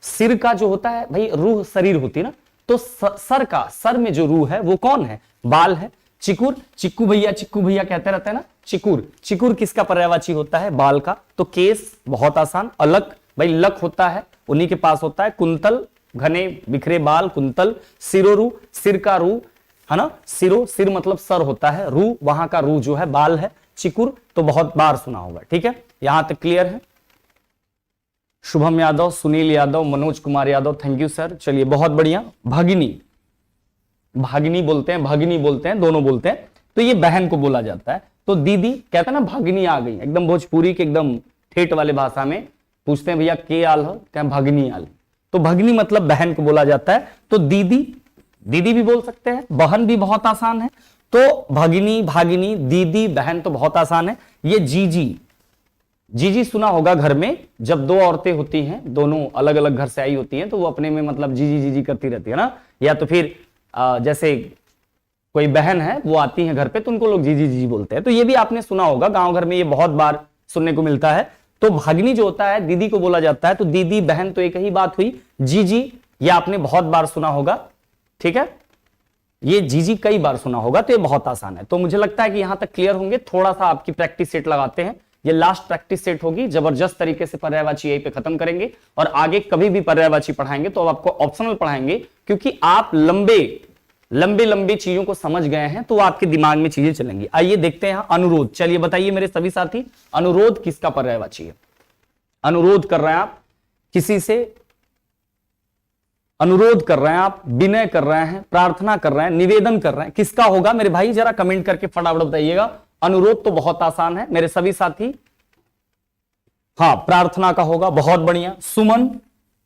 सिर का जो होता है भाई, रूह शरीर होती है ना, तो सर का, सर में जो रूह है वो कौन है? बाल है। चिकुर, चिक्कू भैया कहते रहते हैं ना, चिकुर, चिकुर किसका पर्यायवाची होता है? बाल का। तो केस बहुत आसान। अलग, भाई लक होता है, उन्हीं के पास होता है। कुंतल, घने बिखरे बाल, कुंतल। सिरोरू, सिर का रू, है ना, सिरो, सिर मतलब सर होता है, रू वहां का रू जो है बाल है। चिकुर तो बहुत बार सुना होगा। ठीक है, यहां तक क्लियर है। Shubham Yadav, Sunil Yadav, Manoj Kumar Yadav, thank you sir. चलिए बहुत बढ़िया। भगिनी, भागिनी बोलते हैं, भगिनी बोलते हैं, दोनों बोलते हैं, तो ये बहन को बोला जाता है। तो दीदी कहते हैं ना, भागिनी आ गई, एकदम भोजपुरी के एकदम ठेठ वाले भाषा में पूछते हैं भैया के आल हो, क्या भगिनी आल, तो भगिनी मतलब बहन को बोला जाता है। तो दीदी, दीदी भी बोल सकते हैं। बहन भी बहुत आसान है, तो भगिनी, भागिनी, दीदी, बहन तो बहुत आसान है। ये जीजी, जीजी सुना होगा घर में, जब दो औरतें होती हैं, दोनों अलग अलग घर से आई होती हैं, तो वो अपने में मतलब जीजी जीजी करती रहती है ना। या तो फिर जैसे कोई बहन है वो आती है घर पे, तो उनको लोग जीजी जीजी बोलते हैं। तो ये भी आपने सुना होगा, गांव घर में ये बहुत बार सुनने को मिलता है। तो भगिनी जो होता है दीदी को बोला जाता है। तो दीदी बहन तो एक ही बात हुई। जीजी ये आपने बहुत बार सुना होगा, ठीक है, ये जीजी कई बार सुना होगा, तो ये बहुत आसान है। तो मुझे लगता है कि यहां तक क्लियर होंगे। थोड़ा सा आपकी प्रैक्टिस सेट लगाते हैं, ये लास्ट प्रैक्टिस सेट होगी। जबरदस्त तरीके से पर्यायवाची यहीं पे खत्म करेंगे, और आगे कभी भी पर्यायवाची पढ़ाएंगे तो अब आपको ऑप्शनल पढ़ाएंगे, क्योंकि आप लंबे लंबे चीजों को समझ गए हैं, तो आपके दिमाग में चीजें चलेंगी। आइए देखते हैं अनुरोध। चलिए बताइए मेरे सभी साथी, अनुरोध किसका पर्यायवाची है? अनुरोध कर रहे हैं आप किसी से, अनुरोध कर रहे हैं आप, विनय कर रहे हैं, प्रार्थना कर रहे हैं, निवेदन कर रहे हैं, किसका होगा मेरे भाई? जरा कमेंट करके फटाफट बताइएगा। अनुरोध तो बहुत आसान है मेरे सभी साथी, हाँ प्रार्थना का होगा, बहुत बढ़िया। सुमन,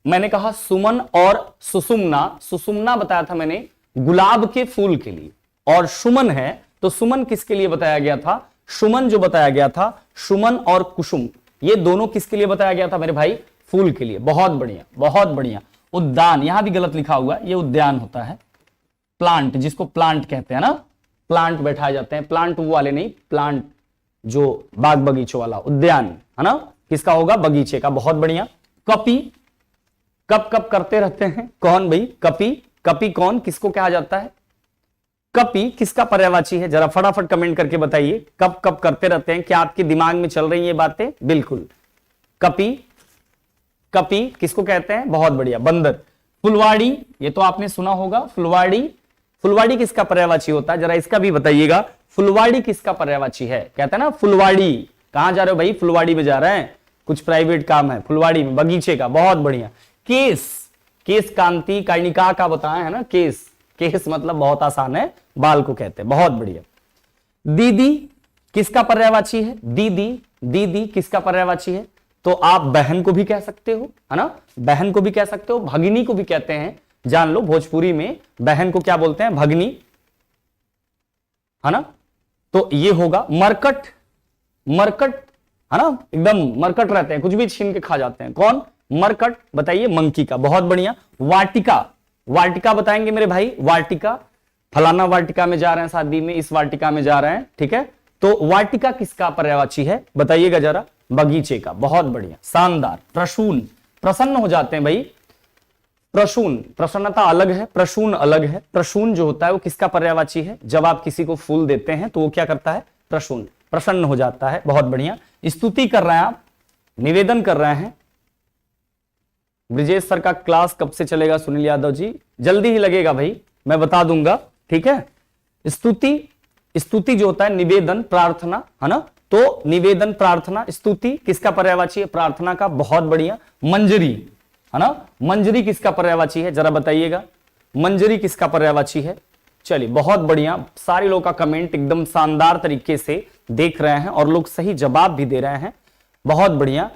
मैंने कहा सुमन और सुषुम्ना, सुषुम्ना बताया था मैंने गुलाब के फूल के लिए, और सुमन है तो सुमन किसके लिए बताया गया था? सुमन जो बताया गया था, सुमन और कुसुम, ये दोनों किसके लिए बताया गया था मेरे भाई? फूल के लिए। बहुत बढ़िया, बहुत बढ़िया। उद्यान, यहां भी गलत लिखा हुआ है, ये उद्यान होता है। प्लांट, जिसको प्लांट कहते हैं ना, प्लांट बैठाए जाते हैं, प्लांट वो वाले नहीं, प्लांट जो बाग बगीचों वाला। उद्यान है ना, किसका होगा? बगीचे का। बहुत बढ़िया। कपि, कप कप करते रहते हैं, कौन भाई? कपि, कपि कौन, किसको कहा जाता है? कपि किसका पर्यायवाची है? जरा फटाफट कमेंट करके बताइए। कप कप करते रहते हैं, क्या आपके दिमाग में चल रही है बातें? बिल्कुल। कपि, कपि किसको कहते हैं? बहुत बढ़िया। बंदर। फुलवाड़ी, ये तो आपने सुना होगा, फुलवाड़ी, फुलवाड़ी किसका पर्यायवाची होता है? जरा इसका भी बताइएगा। फुलवाड़ी किसका पर्यायवाची है? कहते हैं ना फुलवाड़ी। कहां जा रहे हो भाई? फुलवाड़ी में जा रहे हैं, कुछ प्राइवेट काम है, फुलवाड़ी में, बगीचे का। बहुत बढ़िया। केस, केस कांति, कर्णिका का बताया है ना, केस, केस मतलब बहुत आसान है, बाल को कहते हैं। बहुत बढ़िया। दीदी किसका पर्यायवाची है? दीदी, दीदी किसका पर्यायवाची है? तो आप बहन को भी कह सकते हो, है ना, बहन को भी कह सकते हो, भगिनी को भी कहते हैं। जान लो भोजपुरी में बहन को क्या बोलते हैं? भगिनी, है ना। तो ये होगा। मरकट, मरकट है ना, एकदम मरकट रहते हैं, कुछ भी छीन के खा जाते हैं, कौन? मरकट बताइए मंकी का, बहुत बढ़िया। वाटिका, वाटिका बताएंगे मेरे भाई, वाटिका फलाना वाटिका में जा रहे हैं शादी में, इस वाटिका में जा रहे हैं, ठीक है। तो वाटिका किसका पर्यायवाची है बताइएगा जरा, बगीचे का, बहुत बढ़िया, शानदार। प्रसून, प्रसन्न हो जाते हैं भाई, प्रसून, प्रसन्नता अलग है, प्रसून अलग है। प्रसून जो होता है वो किसका पर्यायवाची है, जब आप किसी को फूल देते हैं तो वो क्या करता है, प्रसून, प्रसन्न हो जाता है, बहुत बढ़िया। स्तुति कर रहे हैं आप, निवेदन कर रहे हैं। ब्रिजेश सर का क्लास कब से चलेगा सुनील यादव जी, जल्दी ही लगेगा भाई, मैं बता दूंगा, ठीक है। स्तुति, स्तुति जो होता है निवेदन प्रार्थना, है ना, तो निवेदन प्रार्थना, स्तुति किसका पर्यायवाची है, प्रार्थना का, बहुत बढ़िया। मंजरी, है ना, मंजरी किसका पर्यायवाची है जरा बताइएगा, मंजरी किसका पर्यायवाची है। चलिए बहुत बढ़िया, सारे लोग का कमेंट एकदम शानदार तरीके से देख रहे हैं और लोग सही जवाब भी दे रहे हैं, बहुत बढ़िया,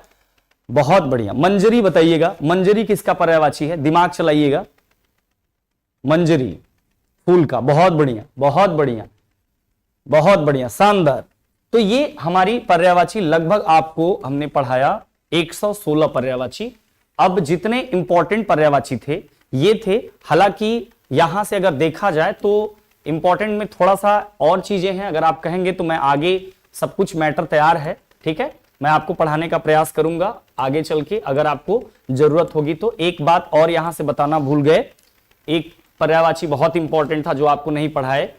बहुत बढ़िया। मंजरी बताइएगा, मंजरी किसका पर्यायवाची है, दिमाग चलाइएगा, मंजरी फूल का, बहुत बढ़िया, बहुत बढ़िया, बहुत बढ़िया, शानदार। तो ये हमारी पर्यायवाची लगभग आपको हमने पढ़ाया 116 पर्यायवाची। अब जितने इंपॉर्टेंट पर्यायवाची थे ये थे, हालांकि यहां से अगर देखा जाए तो इंपॉर्टेंट में थोड़ा सा और चीजें हैं, अगर आप कहेंगे तो मैं आगे सब कुछ मैटर तैयार है, ठीक है, मैं आपको पढ़ाने का प्रयास करूंगा आगे चल के, अगर आपको जरूरत होगी तो। एक बात और यहां से बताना भूल गए, एक पर्यायवाची बहुत इंपॉर्टेंट था जो आपको नहीं पढ़ाए,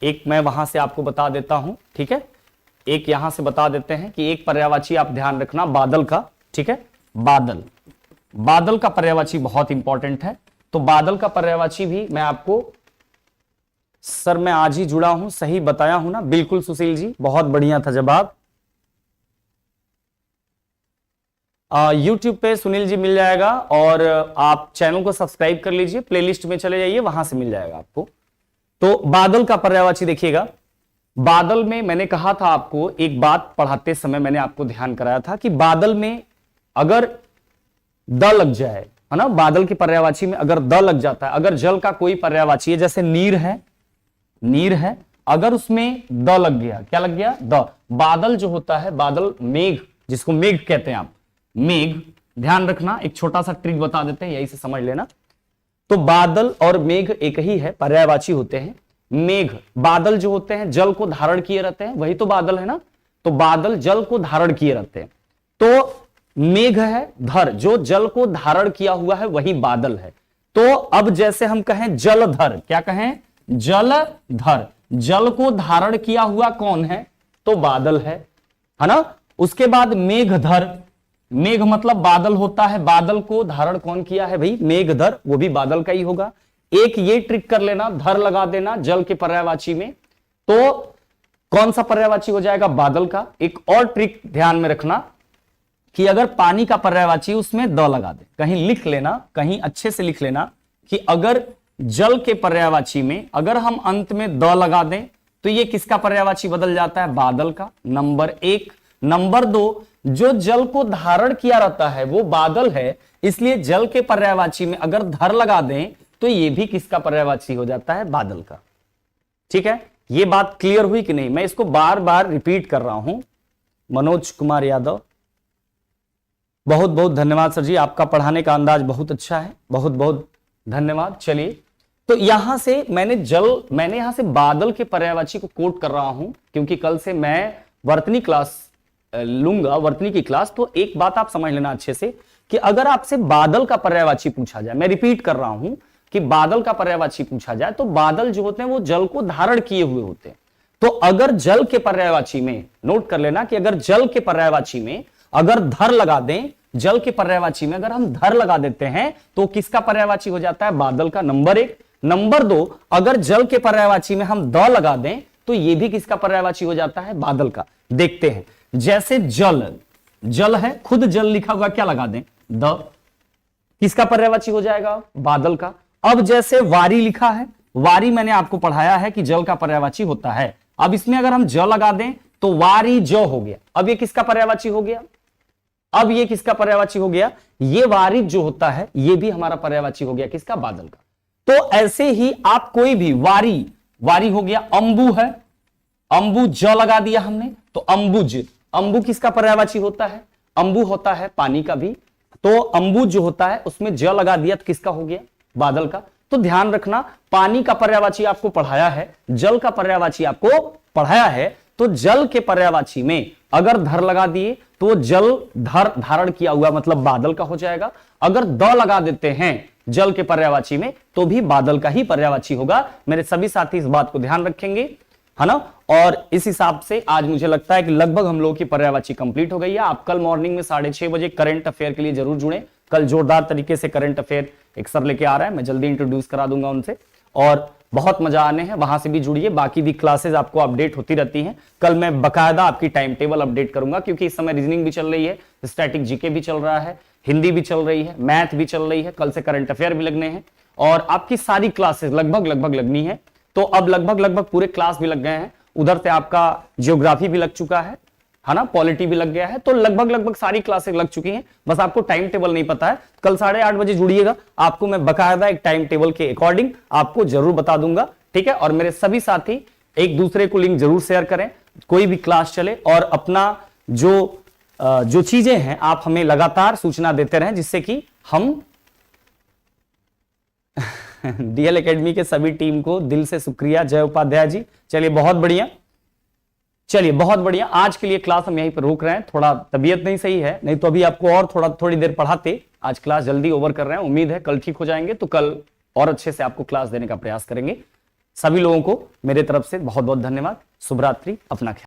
एक मैं वहां से आपको बता देता हूं, ठीक है, एक यहां से बता देते हैं कि एक पर्यायवाची आप ध्यान रखना बादल का, ठीक है, बादल, बादल का पर्यायवाची बहुत इंपॉर्टेंट है। तो बादल का पर्यायवाची भी मैं आपको, सर मैं आज ही जुड़ा हूं, सही बताया हूं ना, बिल्कुल सुशील जी, बहुत बढ़िया था जवाब। YouTube पे सुनील जी मिल जाएगा और आप चैनल को सब्सक्राइब कर लीजिए, प्लेलिस्ट में चले जाइए, वहां से मिल जाएगा आपको। तो बादल का पर्यायवाची देखिएगा, बादल में मैंने कहा था आपको, एक बात पढ़ाते समय मैंने आपको ध्यान कराया था कि बादल में अगर द लग जाए, है ना, बादल की पर्यायवाची में अगर द लग जाता है, अगर जल का कोई पर्यायवाची है, जैसे नीर है, नीर है, अगर उसमें द लग गया, क्या लग गया, द, बादल जो होता है, बादल, मेघ जिसको मेघ कहते हैं आप, मेघ, ध्यान रखना, एक छोटा सा ट्रिक बता देते हैं, यही से समझ लेना। तो बादल और मेघ एक ही है, पर्यायवाची होते हैं। मेघ, बादल जो होते हैं जल को धारण किए रहते हैं, वही तो बादल है ना, तो बादल जल को धारण किए रहते हैं। तो मेघ है धर, जो जल को धारण किया हुआ है वही बादल है। तो अब जैसे हम कहें जलधर, क्या कहें, जलधर, जल को धारण किया हुआ कौन है, तो बादल है ना। उसके बाद मेघधर, मेघ मतलब बादल होता है, बादल को धारण कौन किया है भाई, मेघधर, वो भी बादल का ही होगा। एक ये ट्रिक कर लेना, धर लगा देना जल के पर्यायवाची में, तो कौन सा पर्यायवाची हो जाएगा, बादल का। एक और ट्रिक ध्यान में रखना कि अगर पानी का पर्यायवाची उसमें द लगा दे, कहीं लिख लेना, कहीं अच्छे से लिख लेना कि अगर जल के पर्यायवाची में अगर हम अंत में द लगा दें तो ये किसका पर्यायवाची बदल जाता है, बादल का, नंबर एक। नंबर दो, जो जल को धारण किया रहता है वो बादल है, इसलिए जल के पर्यायवाची में अगर धर लगा दें तो ये भी किसका पर्यायवाची हो जाता है, बादल का। ठीक है, ये बात क्लियर हुई कि नहीं, मैं इसको बार बार रिपीट कर रहा हूं। मनोज कुमार यादव, बहुत बहुत धन्यवाद सर जी, आपका पढ़ाने का अंदाज बहुत अच्छा है, बहुत बहुत धन्यवाद। चलिए, तो यहां से मैंने यहां से बादल के पर्यायवाची को कोट कर रहा हूं क्योंकि कल से मैं वर्तनी क्लास लूंगा, वर्तनी की क्लास। तो एक बात आप समझ लेना अच्छे से कि अगर आपसे बादल का पर्यायवाची पूछा जाए, मैं रिपीट कर रहा हूं कि बादल का पर्यायवाची पूछा जाए तो बादल जो होते हैं वो जल को धारण किए हुए होते हैं। तो अगर जल के पर्यायवाची में, नोट कर लेना कि अगर जल के पर्यायवाची में अगर धर लगा दें, जल के पर्यायवाची में अगर हम धर लगा देते हैं तो किसका पर्यायवाची हो जाता है, बादल का, नंबर एक। नंबर दो, अगर जल के पर्यायवाची में हम द लगा दें तो यह भी किसका पर्यायवाची हो जाता है, बादल का। देखते हैं, जैसे जल, जल है, खुद जल लिखा हुआ, क्या लगा दें, द, किसका पर्यायवाची हो जाएगा, बादल का। अब जैसे वारी लिखा है, वारी मैंने आपको पढ़ाया है कि जल का पर्यायवाची होता है। अब इसमें अगर हम ज लगा दें तो वारी जो हो गया, अब ये किसका पर्यायवाची हो गया, अब ये किसका पर्यायवाची हो गया, ये वारी जो होता है ये भी हमारा पर्यायवाची हो गया किसका, बादल का। तो ऐसे ही आप कोई भी वारी, वारी हो गया, अंबु है, अंबु ज लगा दिया हमने तो अंबुज, अंबु किसका पर्यायवाची होता है, अंबु होता है पानी का भी। तो अम्बुज जो होता है उसमें ज लगा दिया तो किसका हो गया? बादल का। तो ध्यान रखना, पानी का पर्यायवाची आपको पढ़ाया है, जल का पर्यायवाची आपको पढ़ाया है, तो जल के पर्यायवाची में अगर धर लगा दिए तो जल धर धारण किया हुआ मतलब बादल का हो जाएगा। अगर द लगा देते हैं जल के पर्यायवाची में तो भी बादल का ही पर्यायवाची होगा। मेरे सभी साथी इस बात को ध्यान रखेंगे, है ना। और इस हिसाब से आज मुझे लगता है कि लगभग हम लोगों की पर्यायवाची कंप्लीट हो गई है। आप कल मॉर्निंग में 6:30 बजे करंट अफेयर के लिए जरूर जुड़े। कल जोरदार तरीके से करंट अफेयर एक सर लेके आ रहा है, मैं जल्दी इंट्रोड्यूस करा दूंगा उनसे, और बहुत मजा आने हैं। वहां से भी जुड़िए, बाकी भी क्लासेस आपको अपडेट होती रहती हैं। कल मैं बकायदा आपकी टाइम टेबल अपडेट करूंगा, क्योंकि इस समय रीजनिंग भी चल रही है, स्टैटिक जीके भी चल रहा है, हिंदी भी चल रही है, मैथ भी चल रही है, कल से करंट अफेयर भी लगने हैं, और आपकी सारी क्लासेस लगभग लगनी है। तो अब लगभग पूरे क्लास भी लग गए हैं। उधर से आपका जियोग्राफी भी लग चुका है ना, पॉलिटी भी लग गया है, तो लगभग सारी क्लासेस लग चुकी हैं। बस आपको टाइम टेबल नहीं पता है। कल 8:30 बजे जुड़िएगा, आपको मैं बकायदा एक टाइम टेबल के अकॉर्डिंग आपको जरूर बता दूंगा, ठीक है। और मेरे सभी साथी एक दूसरे को लिंक जरूर शेयर करें, कोई भी क्लास चले, और अपना जो चीजें हैं आप हमें लगातार सूचना देते रहें, जिससे कि हम डीएल एकेडमी के सभी टीम को दिल से शुक्रिया। जय उपाध्याय जी। चलिए बहुत बढ़िया, आज के लिए क्लास हम यहीं पर रोक रहे हैं। थोड़ा तबीयत नहीं सही है, नहीं तो अभी आपको और थोड़ी देर पढ़ाते। आज क्लास जल्दी ओवर कर रहे हैं, उम्मीद है कल ठीक हो जाएंगे, तो कल और अच्छे से आपको क्लास देने का प्रयास करेंगे। सभी लोगों को मेरे तरफ से बहुत बहुत धन्यवाद। शुभ रात्रि, अपना ख्याल।